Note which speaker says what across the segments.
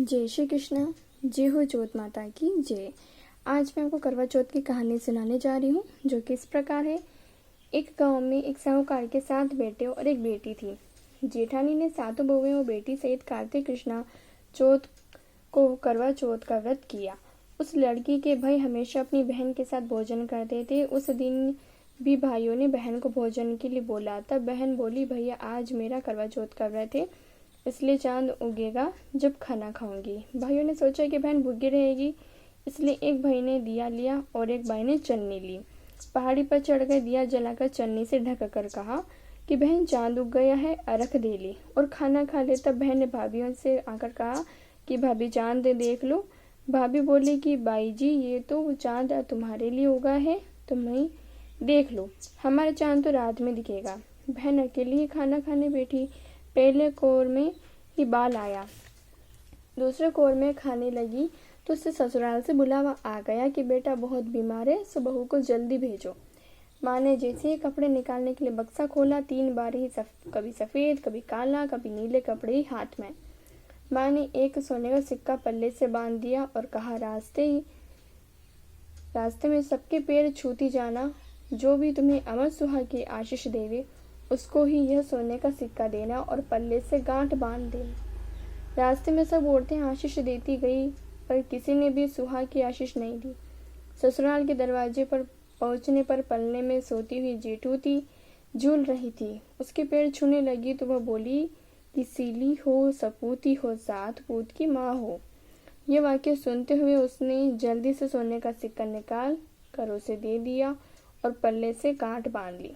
Speaker 1: जय श्री कृष्णा। जय हो चौथ माता की जय। आज मैं आपको करवा चौथ की कहानी सुनाने जा रही हूँ, जो कि इस प्रकार है। एक गांव में एक साहूकार के 7 बेटे और एक बेटी थी। जेठानी ने 7 बहुएं और बेटी सहित कार्तिक कृष्णा चौथ को करवा चौथ का व्रत किया। उस लड़की के भाई हमेशा अपनी बहन के साथ भोजन करते थे। उस दिन भी भाइयों ने बहन को भोजन के लिए बोला। तब बहन बोली, भैया आज मेरा करवा चौथ का व्रत है, इसलिए चांद उगेगा जब खाना खाऊंगी। भाइयों ने सोचा कि बहन भूखी रहेगी, इसलिए एक भाई ने दिया लिया और एक भाई ने चन्नी ली। पहाड़ी पर चढ़ गए, दिया जलाकर चन्नी से ढक कर कहा कि बहन चांद उग गया है, अर्घ दे ली और खाना खा ले। तब बहन ने भाभियों से आकर कहा कि भाभी चांद देख लो। भाभी बोली कि बाई जी, ये तो चांद तुम्हारे लिए उगा है, तुम ही देख लो, हमारा चांद तो रात में दिखेगा। बहन अकेली ही खाना खाने बैठी। पहले कौर में ही बाल आया, दूसरे कौर में खाने लगी तो उससे ससुराल से बुलावा आ गया कि बेटा बहुत बीमार है, सो बहू को जल्दी भेजो। माँ ने जैसे ही कपड़े निकालने के लिए बक्सा खोला, 3 बार ही कभी सफ़ेद, कभी काला, कभी नीले कपड़े ही हाथ में। माँ ने एक सोने का सिक्का पल्ले से बांध दिया और कहा, रास्ते में सबके पैर छूती जाना, जो भी तुम्हें अमर सुहाग की आशीष देवे उसको ही यह सोने का सिक्का देना और पल्ले से गांठ बांध देना। रास्ते में सब औरतें आशीष देती गई, पर किसी ने भी सुहाग की आशीष नहीं दी। ससुराल के दरवाजे पर पहुंचने पर पलने में सोती हुई जेठूती झूल रही थी। उसके पैर छूने लगी तो वह बोली कि सीली हो, सपूती हो, 7 पूत की माँ हो। यह वाक्य सुनते हुए उसने जल्दी से सोने का सिक्का निकाल कर उसे दे दिया और पल्ले से गांठ बांध ली।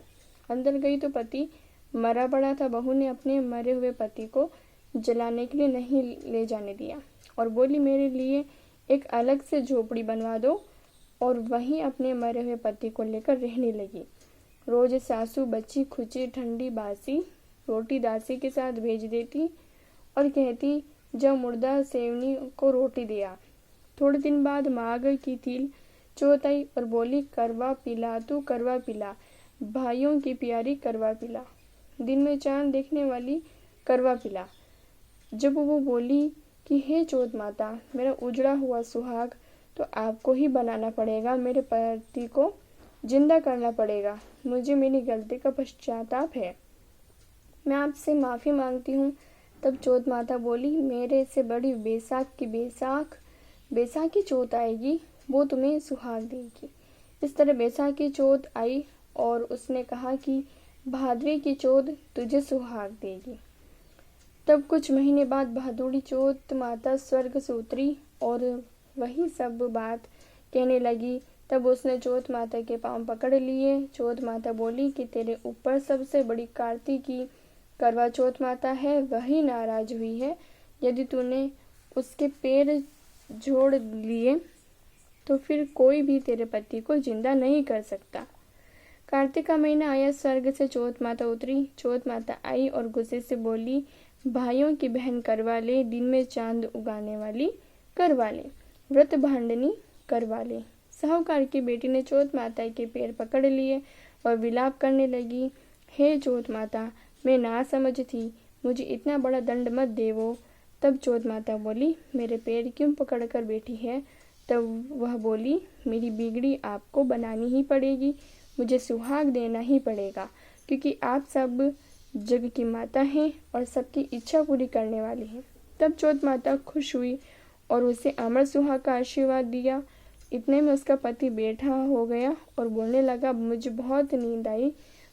Speaker 1: अंदर गई तो पति मरा पड़ा था। बहू ने अपने मरे हुए पति को जलाने के लिए नहीं ले जाने दिया और बोली, मेरे लिए एक अलग से झोपड़ी बनवा दो, और वहीं अपने मरे हुए पति को लेकर रहने लगी। रोज सासू बच्ची खुची ठंडी बासी रोटी दासी के साथ भेज देती और कहती, जब मुर्दा सेवनी को रोटी दिया। थोड़े दिन बाद माघ की तिल चौथ आई और बोली, करवा पिला तू करवा पिला, भाइयों की प्यारी करवा पिला, दिन में चांद देखने वाली करवा पिला। जब वो बोली कि हे चौथ माता, मेरा उजड़ा हुआ सुहाग तो आपको ही बनाना पड़ेगा, मेरे पति को जिंदा करना पड़ेगा, मुझे मेरी गलती का पश्चाताप है, मैं आपसे माफ़ी मांगती हूँ। तब चौथ माता बोली, मेरे से बड़ी बैसाख की चौथ आएगी, वो तुम्हें सुहाग देगी। इस तरह बैसाख की चौथ आई और उसने कहा कि भादवे की चौथ तुझे सुहाग देगी। तब कुछ महीने बाद भादुड़ी चौथ माता स्वर्ग से उतरी और वही सब बात कहने लगी। तब उसने चौथ माता के पांव पकड़ लिए। चौथ माता बोली कि तेरे ऊपर सबसे बड़ी कार्तिक की करवा चौथ माता है, वही नाराज हुई है। यदि तूने उसके पैर जोड़ लिए तो फिर कोई भी तेरे पति को जिंदा नहीं कर सकता। कार्तिक का महीना आया, स्वर्ग से चौथ माता उतरी। चौथ माता आई और गुस्से से बोली, भाइयों की बहन करवा ले, दिन में चांद उगाने वाली करवा ले, व्रत भांडनी करवा ले। साहूकार की बेटी ने चौथ माता के पैर पकड़ लिए और विलाप करने लगी, हे चौथ माता, मैं ना समझ थी, मुझे इतना बड़ा दंड मत देवो। तब चौथ माता बोली, मेरे पैर क्यों पकड़ कर बैठी है? तब वह बोली, मेरी बिगड़ी आपको बनानी ही पड़ेगी, मुझे सुहाग देना ही पड़ेगा, क्योंकि आप सब जग की माता हैं और सबकी इच्छा पूरी करने वाली हैं। तब चौथ माता खुश हुई और उसे अमर सुहाग का आशीर्वाद दिया। इतने में उसका पति बैठा हो गया और बोलने लगा, मुझे बहुत नींद आई।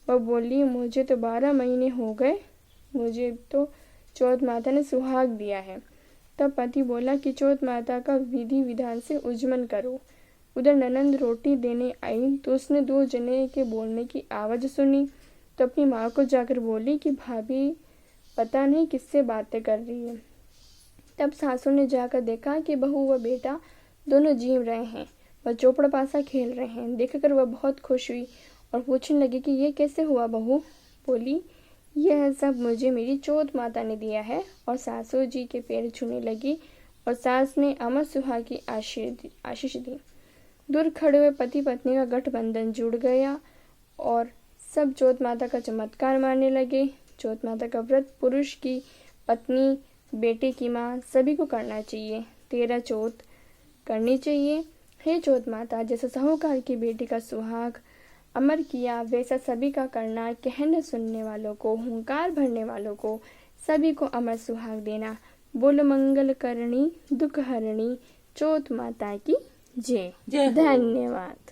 Speaker 1: वह बोली, मुझे तो 12 महीने हो गए, मुझे तो चौथ माता ने सुहाग दिया है। तब पति बोला कि चौथ माता का विधि विधान से उज्जमन करो। उधर ननंद रोटी देने आई तो उसने 2 जने के बोलने की आवाज़ सुनी, तो अपनी माँ को जाकर बोली कि भाभी पता नहीं किससे बातें कर रही है। तब सासू ने जाकर देखा कि बहू व बेटा दोनों जीव रहे हैं, वह चौपड़ पासा खेल रहे हैं। देखकर वह बहुत खुश हुई और पूछने लगी कि ये कैसे हुआ बहू? बोली, यह सब मुझे मेरी चौथ माता ने दिया है। और सासू जी के पैर छूने लगी और सास ने अमर सुहाग की आशीष दी। दूर खड़े हुए पति पत्नी का गठबंधन जुड़ गया और सब चौथ माता का चमत्कार मारने लगे। चौथ माता का व्रत पुरुष की पत्नी बेटे की माँ सभी को करना चाहिए। तेरा चौथ करनी चाहिए। हे चौथ माता, जैसे साहूकार की बेटी का सुहाग अमर किया, वैसा सभी का करना। कहने सुनने वालों को, हुंकार भरने वालों को, सभी को अमर सुहाग देना। बोलो मंगल करणी दुख हरणी चौथ माता की जय।
Speaker 2: जय हो।
Speaker 1: धन्यवाद।